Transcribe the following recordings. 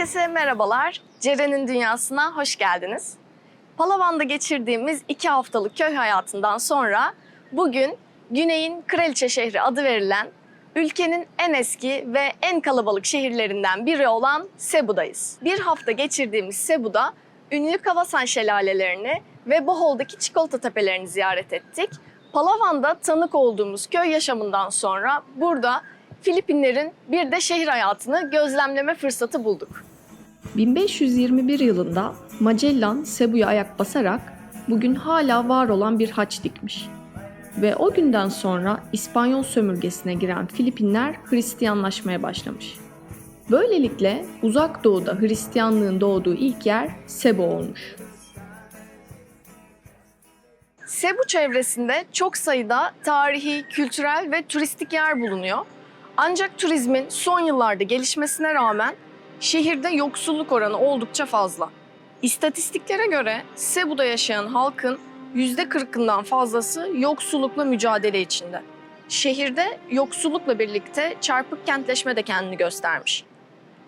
Herkese merhabalar. Ceren'in dünyasına hoş geldiniz. Palawan'da geçirdiğimiz 2 haftalık köy hayatından sonra bugün Güney'in Kraliçe şehri adı verilen ülkenin en eski ve en kalabalık şehirlerinden biri olan Cebu'dayız. Bir hafta geçirdiğimiz Cebu'da ünlü Kawasan şelalelerini ve Bohol'daki çikolata tepelerini ziyaret ettik. Palawan'da tanık olduğumuz köy yaşamından sonra burada Filipinlerin bir de şehir hayatını gözlemleme fırsatı bulduk. 1521 yılında Magellan Cebu'ya ayak basarak bugün hala var olan bir haç dikmiş. Ve o günden sonra İspanyol sömürgesine giren Filipinler Hristiyanlaşmaya başlamış. Böylelikle Uzak Doğu'da Hristiyanlığın doğduğu ilk yer Cebu olmuş. Cebu çevresinde çok sayıda tarihi, kültürel ve turistik yer bulunuyor. Ancak turizmin son yıllarda gelişmesine rağmen şehirde yoksulluk oranı oldukça fazla. İstatistiklere göre Cebu'da yaşayan halkın %40'ından fazlası yoksullukla mücadele içinde. Şehirde yoksullukla birlikte çarpık kentleşme de kendini göstermiş.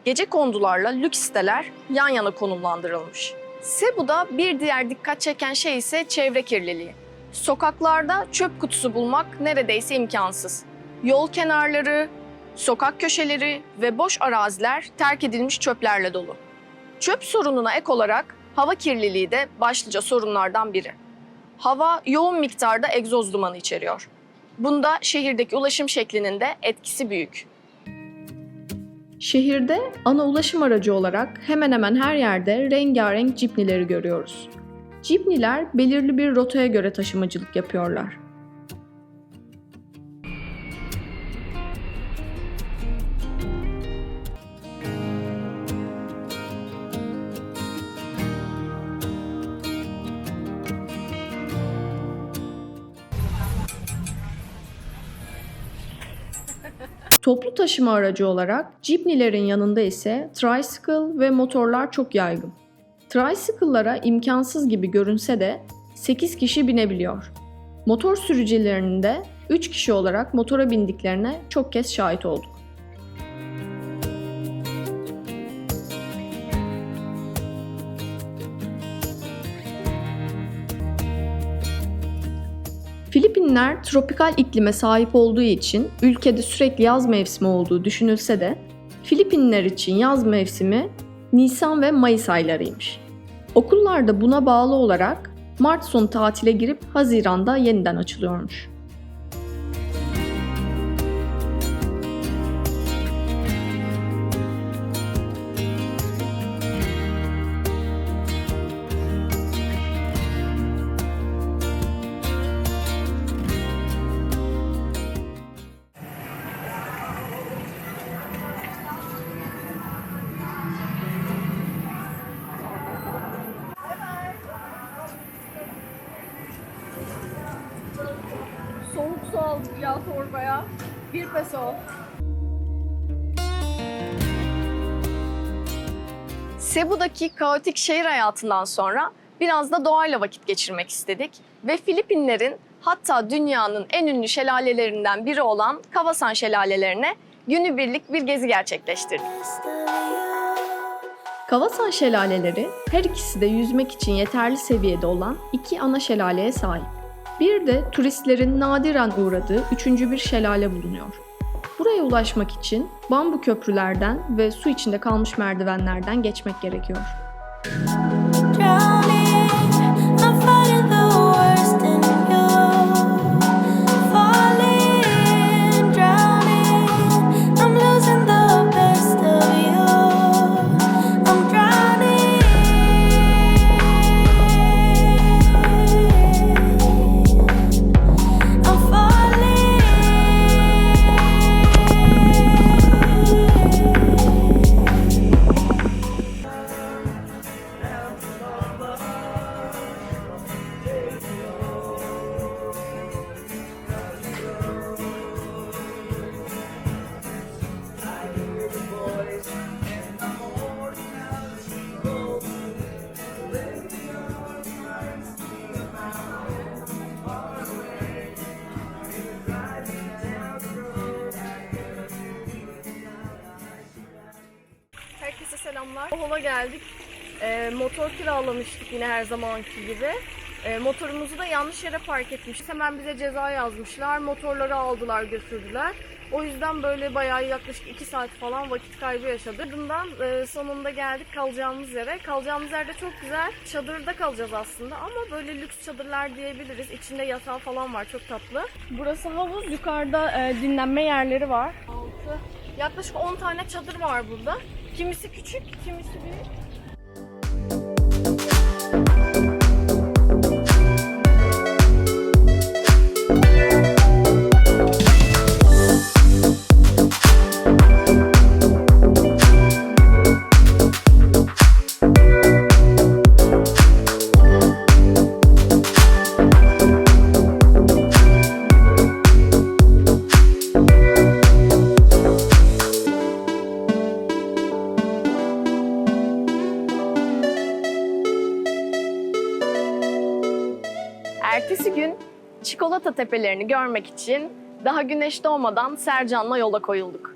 Gecekondularla lüks siteler yan yana konumlandırılmış. Cebu'da bir diğer dikkat çeken şey ise çevre kirliliği. Sokaklarda çöp kutusu bulmak neredeyse imkansız. Yol kenarları, sokak köşeleri ve boş araziler terk edilmiş çöplerle dolu. Çöp sorununa ek olarak hava kirliliği de başlıca sorunlardan biri. Hava yoğun miktarda egzoz dumanı içeriyor. Bunda şehirdeki ulaşım şeklinin de etkisi büyük. Şehirde ana ulaşım aracı olarak hemen hemen her yerde rengarenk cipnileri görüyoruz. Cipniler belirli bir rotaya göre taşımacılık yapıyorlar. Toplu taşıma aracı olarak cipnilerin yanında ise tricycle ve motorlar çok yaygın. Tricycle'lara imkansız gibi görünse de 8 kişi binebiliyor. Motor sürücülerinin de 3 kişi olarak motora bindiklerine çok kez şahit olduk. Filipinler tropikal iklime sahip olduğu için ülkede sürekli yaz mevsimi olduğu düşünülse de Filipinler için yaz mevsimi Nisan ve Mayıs aylarıymış. Okullar da buna bağlı olarak Mart sonu tatile girip Haziran'da yeniden açılıyormuş. Soğuk su aldık ya torbaya. 1 peso. Cebu'daki kaotik şehir hayatından sonra biraz da doğayla vakit geçirmek istedik. Ve Filipinlerin hatta dünyanın en ünlü şelalelerinden biri olan Kawasan şelalelerine günübirlik bir gezi gerçekleştirdik. Kawasan şelaleleri her ikisi de yüzmek için yeterli seviyede olan 2 ana şelaleye sahip. Bir de turistlerin nadiren uğradığı 3. bir şelale bulunuyor. Buraya ulaşmak için bambu köprülerden ve su içinde kalmış merdivenlerden geçmek gerekiyor. Merhabalar. Bohol'a geldik. Motor kiralamıştık yine her zamanki gibi. Motorumuzu da yanlış yere park etmişiz. Hemen bize ceza yazmışlar. Motorları aldılar, götürdüler. O yüzden böyle bayağı yaklaşık 2 saat falan vakit kaybı yaşadık. Ardından sonunda geldik kalacağımız yere. Kalacağımız yerde çok güzel. Çadırda kalacağız aslında ama böyle lüks çadırlar diyebiliriz. İçinde yatağı falan var, çok tatlı. Burası havuz. Yukarıda dinlenme yerleri var. Yaklaşık 10 tane çadır var burada. Kimisi küçük, kimisi büyük. Ertesi gün Çikolata Tepelerini görmek için daha güneş doğmadan Sercan'la yola koyulduk.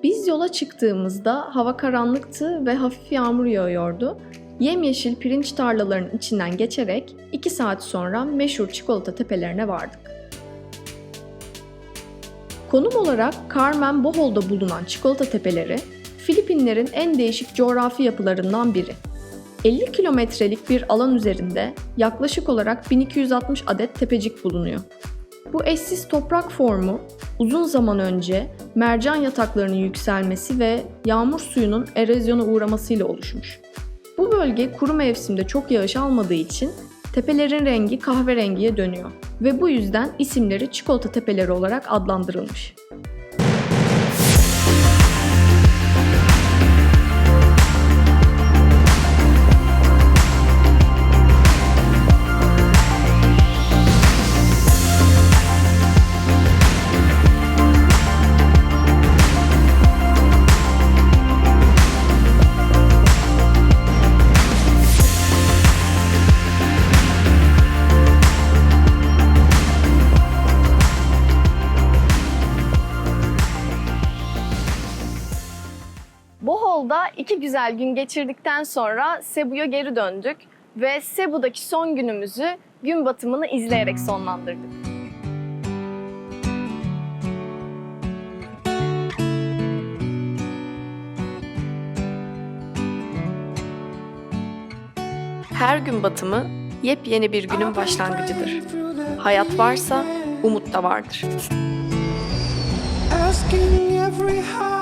Biz yola çıktığımızda hava karanlıktı ve hafif yağmur yağıyordu. Yemyeşil pirinç tarlalarının içinden geçerek 2 saat sonra meşhur Çikolata Tepelerine vardık. Konum olarak Carmen Bohol'da bulunan Çikolata Tepeleri, Filipinlerin en değişik coğrafi yapılarından biri. 50 kilometrelik bir alan üzerinde yaklaşık olarak 1260 adet tepecik bulunuyor. Bu eşsiz toprak formu uzun zaman önce mercan yataklarının yükselmesi ve yağmur suyunun erozyona uğramasıyla oluşmuş. Bu bölge kuru mevsimde çok yağış almadığı için tepelerin rengi kahverengiye dönüyor ve bu yüzden isimleri Çikolata Tepeleri olarak adlandırılmış. Bohol'da 2 güzel gün geçirdikten sonra Cebu'ya geri döndük ve Cebu'daki son günümüzü gün batımını izleyerek sonlandırdık. Her gün batımı yepyeni bir günün başlangıcıdır. Hayat varsa umut da vardır. Asking every heart